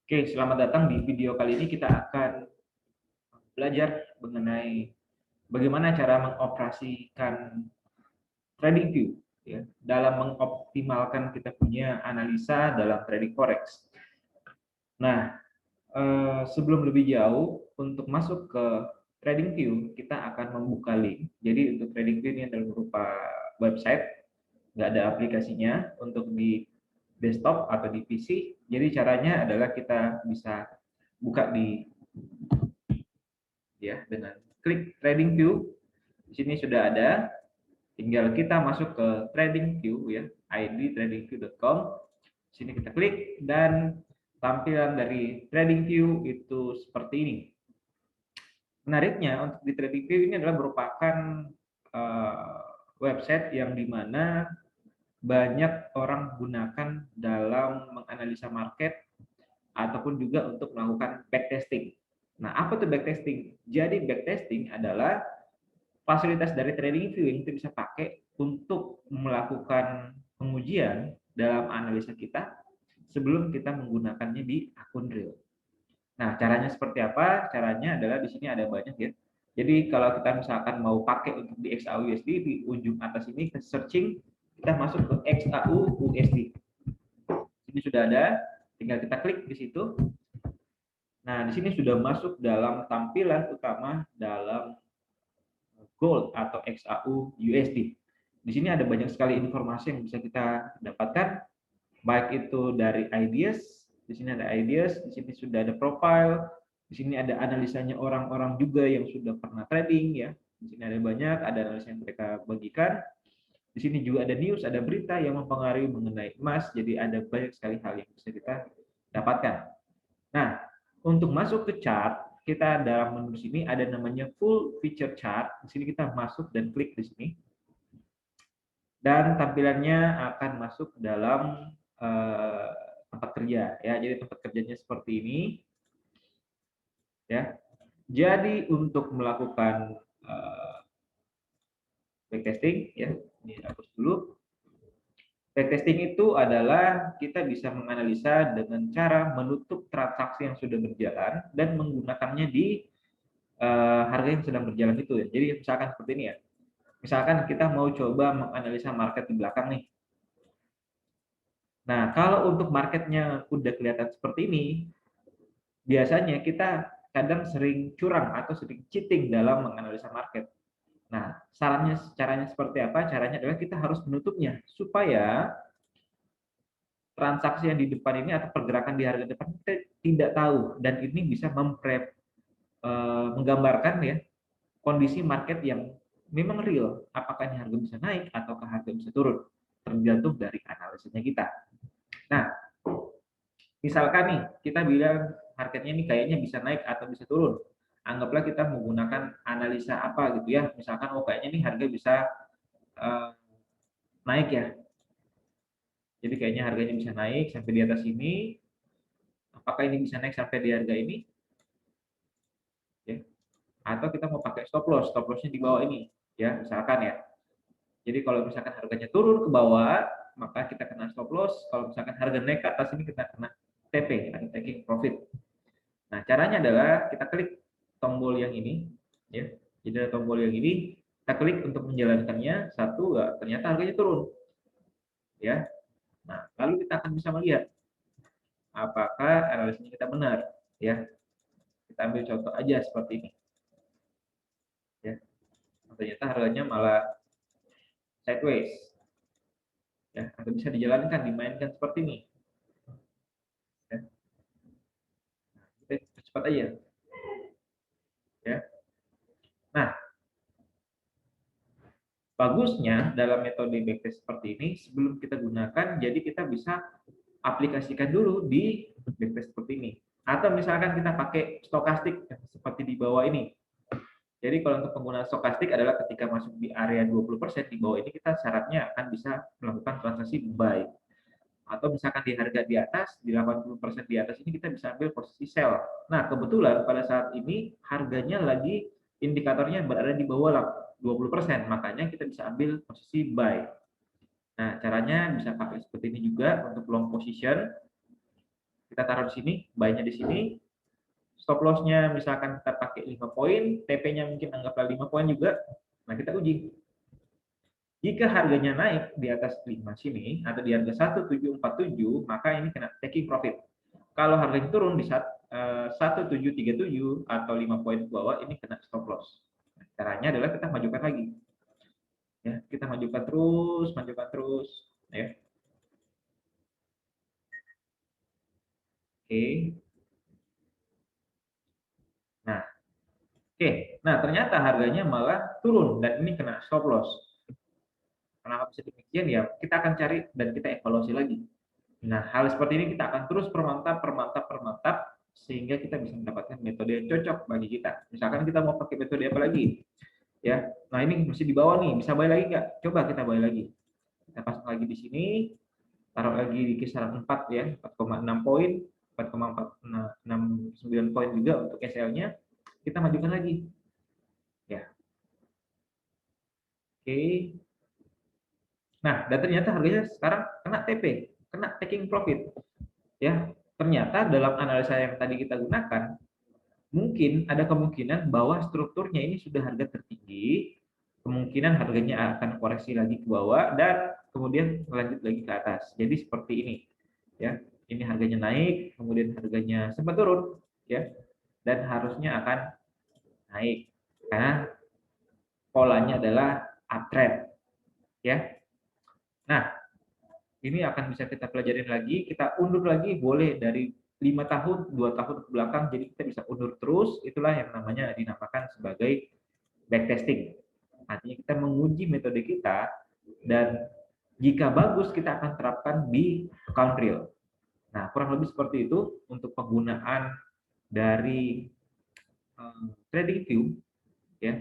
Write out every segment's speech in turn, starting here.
Oke, selamat datang di video kali ini kita akan belajar mengenai bagaimana cara mengoperasikan TradingView ya, dalam mengoptimalkan kita punya analisa dalam trading forex. Nah, sebelum lebih jauh untuk masuk ke TradingView kita akan membuka link. Jadi untuk TradingView ini adalah berupa website, nggak ada aplikasinya untuk di desktop atau di PC. Jadi caranya adalah kita bisa buka di ya dengan klik TradingView. Di sini sudah ada, tinggal kita masuk ke TradingView ya, id tradingview.com. Di sini kita klik dan tampilan dari TradingView itu seperti ini. Menariknya untuk di TradingView ini adalah merupakan website yang dimana banyak orang gunakan dalam menganalisa market ataupun juga untuk melakukan backtesting. Nah, apa itu backtesting? Jadi backtesting adalah fasilitas dari TradingView yang kita bisa pakai untuk melakukan pengujian dalam analisa kita sebelum kita menggunakannya di akun real. Nah, caranya seperti apa? Caranya adalah di sini ada banyak ya. Jadi kalau kita misalkan mau pakai untuk di XAUUSD, di ujung atas ini ke searching, kita masuk ke XAUUSD. Ini sudah ada, tinggal kita klik di situ. Nah, di sini sudah masuk dalam tampilan utama dalam Gold atau XAU USD. Di sini ada banyak sekali informasi yang bisa kita dapatkan, baik itu dari ideas, di sini ada ideas, di sini sudah ada profile, di sini ada analisanya orang-orang juga yang sudah pernah trading ya. Di sini ada banyak, ada analisa yang mereka bagikan. Di sini juga ada news, ada berita yang mempengaruhi mengenai emas, jadi ada banyak sekali hal yang bisa kita dapatkan. Nah, untuk masuk ke chart, kita dalam menu sini ada namanya full feature chart. Di sini kita masuk dan klik di sini. Dan tampilannya akan masuk dalam tempat kerja ya. Jadi tempat kerjanya seperti ini ya. Jadi untuk melakukan backtesting ya, ini hapus dulu. Backtesting itu adalah kita bisa menganalisa dengan cara menutup transaksi yang sudah berjalan dan menggunakannya di harga yang sedang berjalan itu ya. Jadi misalkan seperti ini ya. Misalkan kita mau coba menganalisa market di belakang nih. Nah, kalau untuk marketnya udah kelihatan seperti ini, biasanya kita kadang sering curang atau sering cheating dalam menganalisa market. Nah, caranya seperti apa? Caranya adalah kita harus menutupnya supaya transaksi yang di depan ini atau pergerakan di harga depan kita tidak tahu dan ini bisa menggambarkan ya kondisi market yang memang real, apakah ini harga bisa naik ataukah harga bisa turun, tergantung dari analisisnya kita. Nah, misalkan nih kita bilang marketnya ini kayaknya bisa naik atau bisa turun, anggaplah kita menggunakan analisa apa gitu ya, misalkan oh kayaknya nih harga bisa uh, naik ya, jadi kayaknya harganya bisa naik sampai di atas ini, apakah ini bisa naik sampai di harga ini ya, atau kita mau pakai stop lossnya di bawah ini ya misalkan ya. Jadi kalau misalkan harganya turun ke bawah, maka kita kena stop loss. Kalau misalkan harga naik ke atas ini kita kena TP atau taking profit. Nah, caranya adalah kita klik tombol yang ini ya. Jadi ada tombol yang ini, kita klik untuk menjalankannya. Satu, ternyata harganya turun ya. Nah, lalu kita akan bisa melihat apakah analisisnya kita benar ya. Kita ambil contoh aja seperti ini ya. Ternyata harganya malah sideways ya, atau bisa dijalankan, dimainkan seperti ini ya. Nah, kita cepat aja ya. Nah, bagusnya dalam metode backtest seperti ini sebelum kita gunakan, jadi kita bisa aplikasikan dulu di backtest seperti ini. Atau misalkan kita pakai stokastik seperti di bawah ini. Jadi kalau untuk penggunaan stokastik adalah ketika masuk di area 20% di bawah ini kita syaratnya akan bisa melakukan transaksi buy. Atau misalkan di harga di atas, di 80% di atas ini kita bisa ambil posisi sell. Nah, kebetulan pada saat ini harganya lagi indikatornya berada di bawah 20%, makanya kita bisa ambil posisi buy. Nah, caranya bisa pakai seperti ini juga untuk long position. kita taruh di sini, buy-nya di sini, stop loss-nya misalkan kita pakai 5 poin, TP-nya mungkin anggaplah 5 poin juga. Nah, kita uji. Jika harganya naik di atas 5 sini atau di harga 1747, maka ini kena taking profit. Kalau harganya turun di 1737 atau 5 poin ke bawah, ini kena stop loss. Nah, caranya adalah kita majukan lagi. Ya, kita majukan terus, ya. Oke. Nah, oke. Nah, ternyata harganya malah turun dan ini kena stop loss. Kenapa bisa demikian? Ya, kita akan cari dan kita evaluasi lagi. Nah, hal seperti ini kita akan terus permantap sehingga kita bisa mendapatkan metode yang cocok bagi kita. Misalkan kita mau pakai metode apa lagi? Ya. Nah, ini masih di bawah nih, bisa buy lagi nggak? Coba kita buy lagi. Kita pasang lagi di sini, taruh lagi di kisaran 4 ya, 4,6 poin, 4,69 poin juga untuk SL-nya. Kita majukan lagi. Ya. Oke. Nah, dan ternyata harganya sekarang kena TP, kena taking profit. Ya, ternyata dalam analisa yang tadi kita gunakan, mungkin ada kemungkinan bahwa strukturnya ini sudah harga tertinggi, kemungkinan harganya akan koreksi lagi ke bawah dan kemudian lanjut lagi ke atas. Jadi seperti ini, ya. Ini harganya naik, kemudian harganya sempat turun, ya, dan harusnya akan naik karena polanya adalah uptrend, ya. Nah, ini akan bisa kita pelajarin lagi, kita undur lagi boleh dari 5 tahun, 2 tahun ke belakang, jadi kita bisa undur terus, itulah yang namanya dinamakan sebagai backtesting. Artinya kita menguji metode kita, dan jika bagus kita akan terapkan di account real. Nah, kurang lebih seperti itu untuk penggunaan dari TradingView, ya.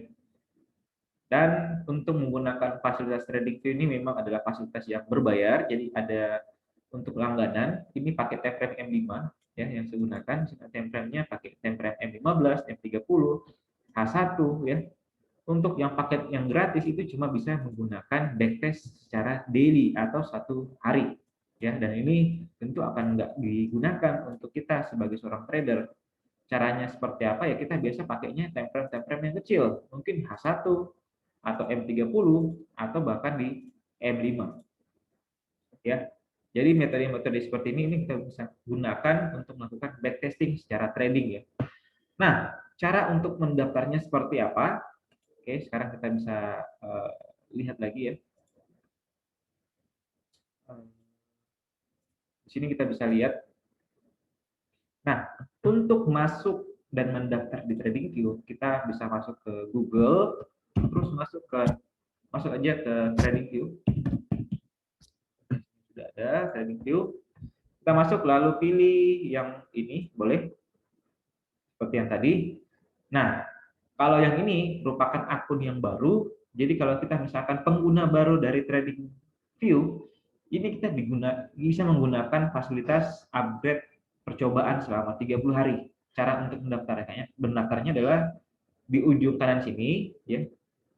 Dan untuk menggunakan fasilitas TradingView ini memang adalah fasilitas yang berbayar, jadi ada untuk langganan, ini pakai time frame M5 ya yang saya gunakan, time frame-nya pakai time frame M15, M30, H1 ya. Untuk yang paket yang gratis itu cuma bisa menggunakan backtest secara daily atau 1 hari ya, dan ini tentu akan nggak digunakan untuk kita sebagai seorang trader. Caranya seperti apa ya, kita biasa pakainya time frame yang kecil, mungkin H1 atau M30 atau bahkan di M5 ya. Jadi metode-metode seperti ini kita bisa gunakan untuk melakukan backtesting secara trading ya. Nah, cara untuk mendaftarnya seperti apa? Oke, sekarang kita bisa lihat lagi ya. Di sini kita bisa lihat. Nah, untuk masuk dan mendaftar di TradingView, kita bisa masuk ke Google, terus masuk aja ke TradingView. Sudah ada TradingView. Kita masuk lalu pilih yang ini, boleh seperti yang tadi. Nah, kalau yang ini merupakan akun yang baru, jadi kalau kita misalkan pengguna baru dari TradingView, ini kita bisa menggunakan fasilitas upgrade percobaan selama 30 hari. Cara untuk mendaftarnya adalah di ujung kanan sini ya.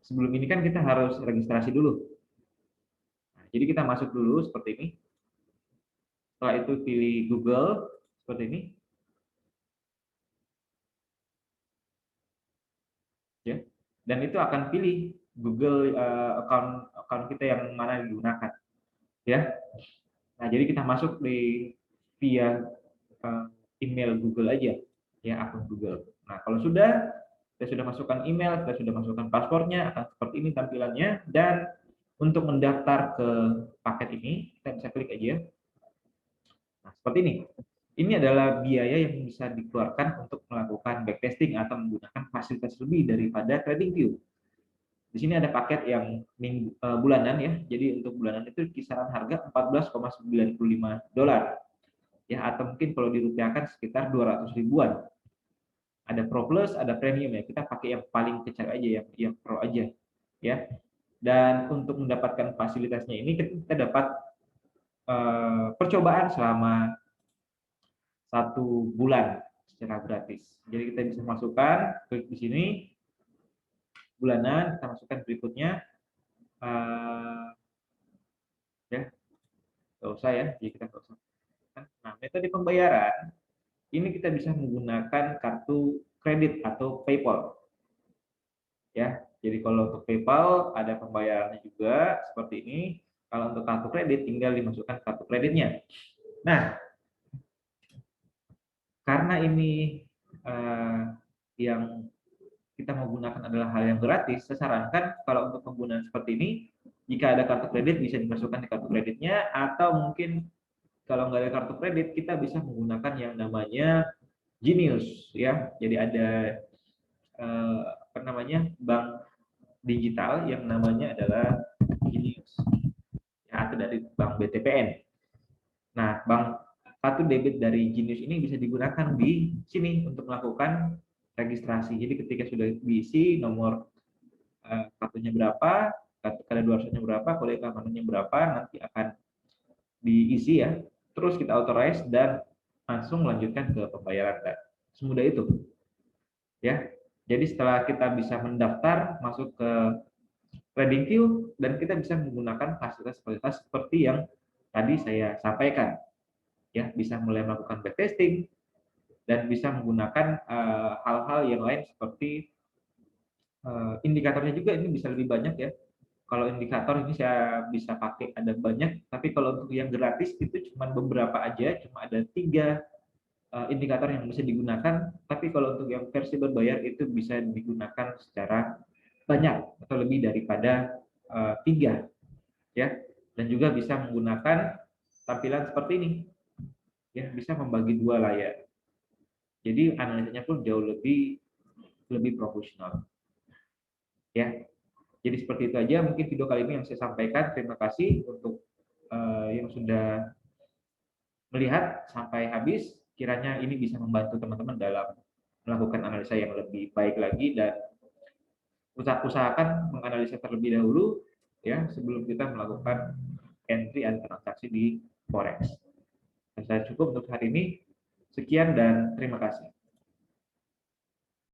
Sebelum ini kan kita harus registrasi dulu. Nah, jadi kita masuk dulu seperti ini. Setelah itu pilih Google seperti ini. Ya. Dan itu akan pilih Google account kita yang mana digunakan. Ya. Nah, jadi kita masuk via email Google aja, ya, akun Google. Nah, kalau kita sudah masukkan email, kita sudah masukkan paspornya, akan seperti ini tampilannya. Dan untuk mendaftar ke paket ini, kita bisa klik aja. Nah, seperti ini. Ini adalah biaya yang bisa dikeluarkan untuk melakukan backtesting atau menggunakan fasilitas lebih daripada TradingView. Di sini ada paket yang bulanan ya. Jadi untuk bulanan itu kisaran harga $14,95 ya, atau mungkin kalau dirupiahkan sekitar 200 ribuan. Ada Pro Plus, ada Premium ya. Kita pakai yang paling kecil aja, yang Pro aja ya. Dan untuk mendapatkan fasilitasnya ini kita dapat percobaan selama 1 bulan secara gratis. Jadi kita bisa masukkan, klik di sini bulanan, kita masukkan berikutnya ya, nggak usah ya, jadi kita nggak usah. Nah, metode pembayaran ini kita bisa menggunakan kartu kredit atau PayPal. Ya, jadi kalau untuk PayPal ada pembayarannya juga seperti ini. Kalau untuk kartu kredit tinggal dimasukkan kartu kreditnya. Nah, karena ini yang kita mau gunakan adalah hal yang gratis, saya sarankan kalau untuk penggunaan seperti ini, jika ada kartu kredit bisa dimasukkan di kartu kreditnya, atau mungkin kalau nggak ada kartu kredit kita bisa menggunakan yang namanya Genius, ya. Jadi ada apa namanya, bank digital yang namanya adalah Genius, ya, atau dari bank BTPN. Nah, bank kartu debit dari Genius ini bisa digunakan di sini untuk melakukan registrasi. Jadi ketika sudah diisi nomor kartunya berapa, kartu kedaluarsanya berapa, kode keamanannya berapa, nanti akan diisi ya. Terus kita authorize dan langsung melanjutkan ke pembayaran. Semudah itu. Ya. Jadi setelah kita bisa mendaftar masuk ke trading queue dan kita bisa menggunakan fasilitas-fasilitas seperti yang tadi saya sampaikan. Ya, bisa mulai melakukan backtesting dan bisa menggunakan hal-hal yang lain seperti indikatornya juga ini bisa lebih banyak ya. Kalau indikator ini saya bisa pakai ada banyak, tapi kalau untuk yang gratis itu cuma beberapa aja, cuma ada 3 indikator yang bisa digunakan. Tapi kalau untuk yang versi berbayar itu bisa digunakan secara banyak atau lebih daripada 3 ya. Dan juga bisa menggunakan tampilan seperti ini ya, bisa membagi 2 layar. Jadi analisanya pun jauh lebih profesional ya. Jadi seperti itu aja mungkin video kali ini yang saya sampaikan. Terima kasih untuk yang sudah melihat sampai habis. Kiranya ini bisa membantu teman-teman dalam melakukan analisa yang lebih baik lagi dan usahakan menganalisa terlebih dahulu ya sebelum kita melakukan entry atau transaksi di forex. Saya cukup untuk hari ini. Sekian dan terima kasih.